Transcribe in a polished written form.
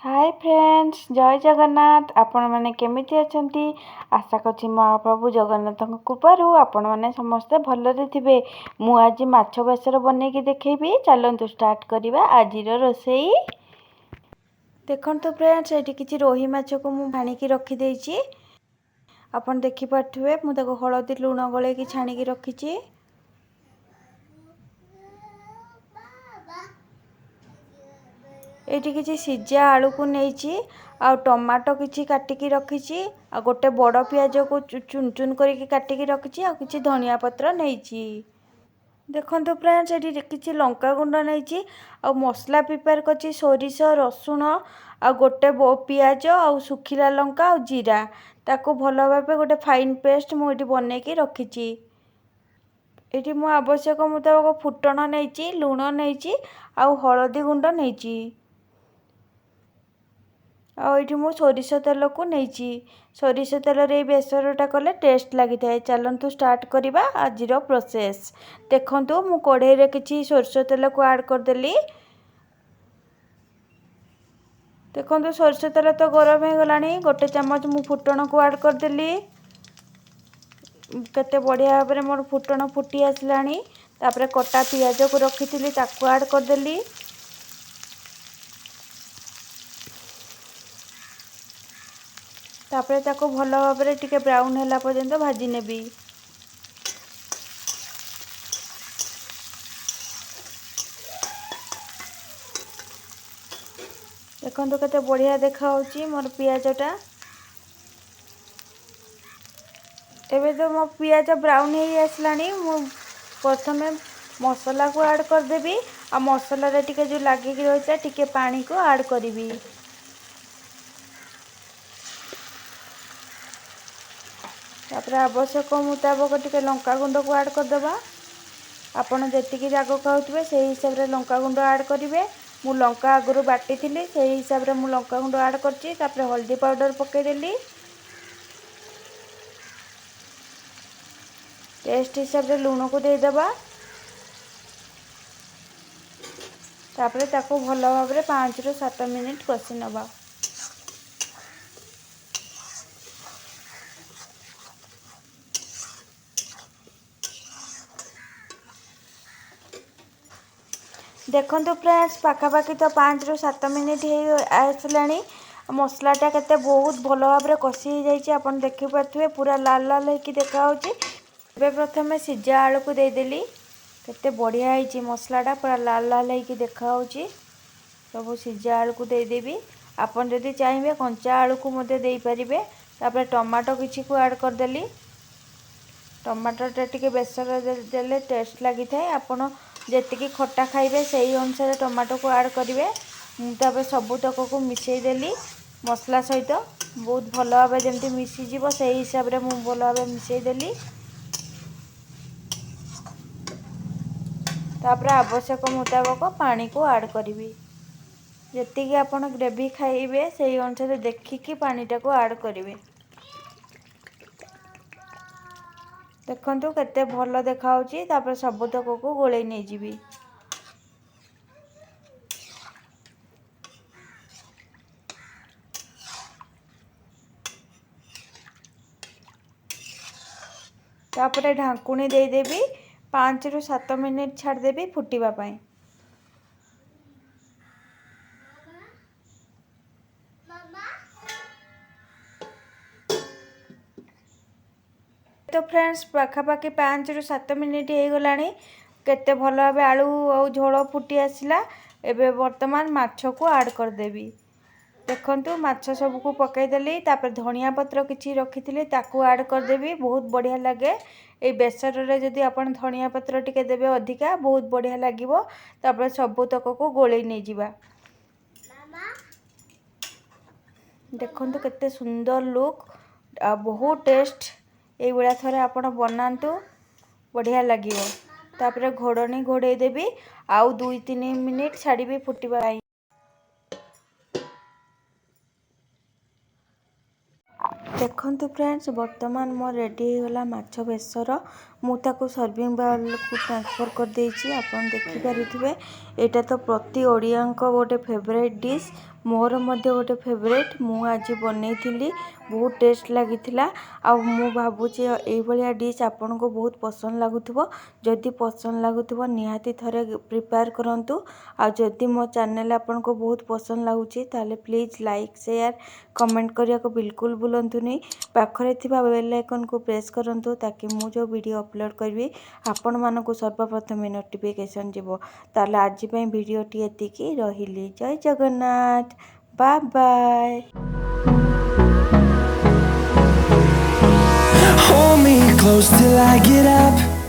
Hi friends, जय जगन्नाथ। आपण मैंने केमिति अछंती? आशा करछि महाप्रभु जगन्नाथଙ୍କ कृपारू आपण मैंने समस्ते भलरे थिबे। मु आज माछ बेसर बनेकी देखैबी। चलंतु स्टार्ट करिबा आजिर रोसेई। देखंतु फ्रेंड्स, एठी किछि रोही माछ को मु भाणीकी रखी देइछि। आपण देखि पाथुवे मु ताको हळदी लूण गळेकी छाणीकी रखिछि। एठी किछि सिजा आलू को नेइछि आ टमाटो किछि काटिकी रखिछि आ गोटे बड़ पियाज को चुन चुन करिकी काटिकी रखिछि आ किछि धनिया पत्र नेइछि। देखंतु फ्रेंड्स, एठी किछि लंका गुंड नेइछि आ मसला प्रिपेयर करछि सोरिष रसुण आ गोटे पियाज आ सुखिला लंका आ जीरा ताको भलो भाबे गोटे फाइन पेस्ट मु एठी बनेकी रखिछि। एठी मु आवश्यक मुताबक फुटण नेइछि, लूण नेइछि आ हळदी गुंड नेइछि। आइठी मु सोरिष तेल को नेइछि। सोरिष तेल रे बेसरटा कले टेस्ट लगी थाए। चलंतु स्टार्ट करिबा आजिर प्रोसेस। देखंतु मु कढ़ाई रे किछि सोरिष तेल को ऐड कर देली। देखंतु सोरिष तेल तो गरम हो गलानी। गोटे चम्मच मु फुटण को ऐड कर देली। केते बढ़िया भाबरे मोर फुटण फुटी आसलानी। तापरे कटा पियाज को रखिथिली ताको ऐड कर देली। तापरे ताको भलो भाबरे टिके ब्राउन होला पर्यंत भाजी नेबी। देखंतु केते बढ़िया देखा होची मोर पियाजटा। एबे तो मो पियाज ब्राउन हो आसलानी। मु प्रथमे मसला को ऐड कर देबी आ मसला रे टिके जो लागी कि रहइता टिके पानी को ऐड करबी। तापरे आवश्यक मुताबक टिके लंका गुंड को ऐड कर देबा। आपण जेतिकी जागो खाउतबे सेही हिसाब रे लंका गुंड ऐड करिवे। मु लंका आगुरु बाटी थिली सेही हिसाब रे मु लंका गुंड ऐड करछि। तापरे हल्दी पाउडर पके देली। टेस्ट हिसाब रे लूण को दे देबा। तापरे ताको भलो भाबरे 5 रु 7 मिनिट कसी नबा। देखंतु फ्रेंड्स, पाखापाखि तो 5 रु 7 मिनिट हो आसलानी। मसलाटा केते बहुत भलो भाबरे कसी हो जाइछि। आपण देखि पाथुवे पूरा लाल लाल होकी देखा होछि। एबे प्रथमे सिजा आलू को दे देली। केते बढ़िया आइछि मसलाटा पूरा लाल लाल होकी देखा होछि। सब सिजा आलू को दे देबी। आपण जदि चाहिबे कंचा आलू को मते देई परिबे। तापरे टमाटो किछि को ऐड कर देली। टमाटोटा टिके बेसर देले टेस्ट लगी थाए। आपण जेतिकी खट्टा खाइबे सेही अनुसार टमाटो को ऐड करिवे। तापरे सबु तक को मिसई देली मसला सहित। बहुत भलो भाबे जेमति मिसी जीवो सेही हिसाब रे मु भलो भाबे मिसई देली। तापरे आवश्यक मुताबक पानी को ऐड करिवी। जेतिकी आपण ग्रेवी खाइबे सेही अनुसार देखिकी पानीटा को ऐड करिवे। देखंतु केते भलो देखा होची। तापरे सबु तक को गोळेई नै जीवी। तापरे ढांकुणी दे देबी। 5 रु 7 मिनिट छाड़ देबी फुटीबा पई। तो फ्रेंड्स, पाखापाखि 5 रु 7 मिनिट हो गलानी। केते भलो भाबे आलू और झोल फुटी आसला। एबे वर्तमान माछ को ऐड कर देबी। देखंतु माछ सब को पकई देली। तापर धनिया पत्र किछि रखिथिले ताको ऐड कर देबी। बहुत बढ़िया लागे ए बेसर रे जदि आपण धनिया पत्र टिके देबे अधिका बहुत बढ़िया लागिवो। तापर सबु तक को गोळेई नै जिबा। देखंतु केते सुंदर लुक आ बहुत टेस्ट। ए बळा थरे आपण बनांतु बढ़िया लागिवो। तापर घोड़नी घोड़े देबी आउ 2-3 मिनिट छाड़ीबी फुटीबा। देखंतु फ्रेंड्स, वर्तमान मो रेडी हो गला माछ बेसर। मुझे सर्विंग बाउल को ट्रांसफर कर देछि। आपण देखि पारुथिबे एटा तो प्रति ओडिया गोटे फेवरेट डिश, मोर मध्य गोटे फेवरेट। मु आज बनैथिली, बहुत टेस्ट लागिथिला। आ मु भाबुची एई भलिया डिश आपन को बहुत पसंद लागुथबो। जदि पसंद लागुथबो निहाती थरे प्रिपेयर करंतु। आ जदि मो चैनल आपन को बहुत पसंद लागुची ताले प्लीज लाइक शेयर कमेंट करिया को बिल्कुल भूलंतु नहीं। पाखरे थिबा बेल आइकन को प्रेस करंतु ताकि मु जो वीडियो अपलोड करबी आपण मानको सर्वप्रथम नोटिफिकेशन जीवो। ताले आज पई वीडियो टी एतिकी रहिली। Jai Jagannath, bye bye. Hold me close till I get up.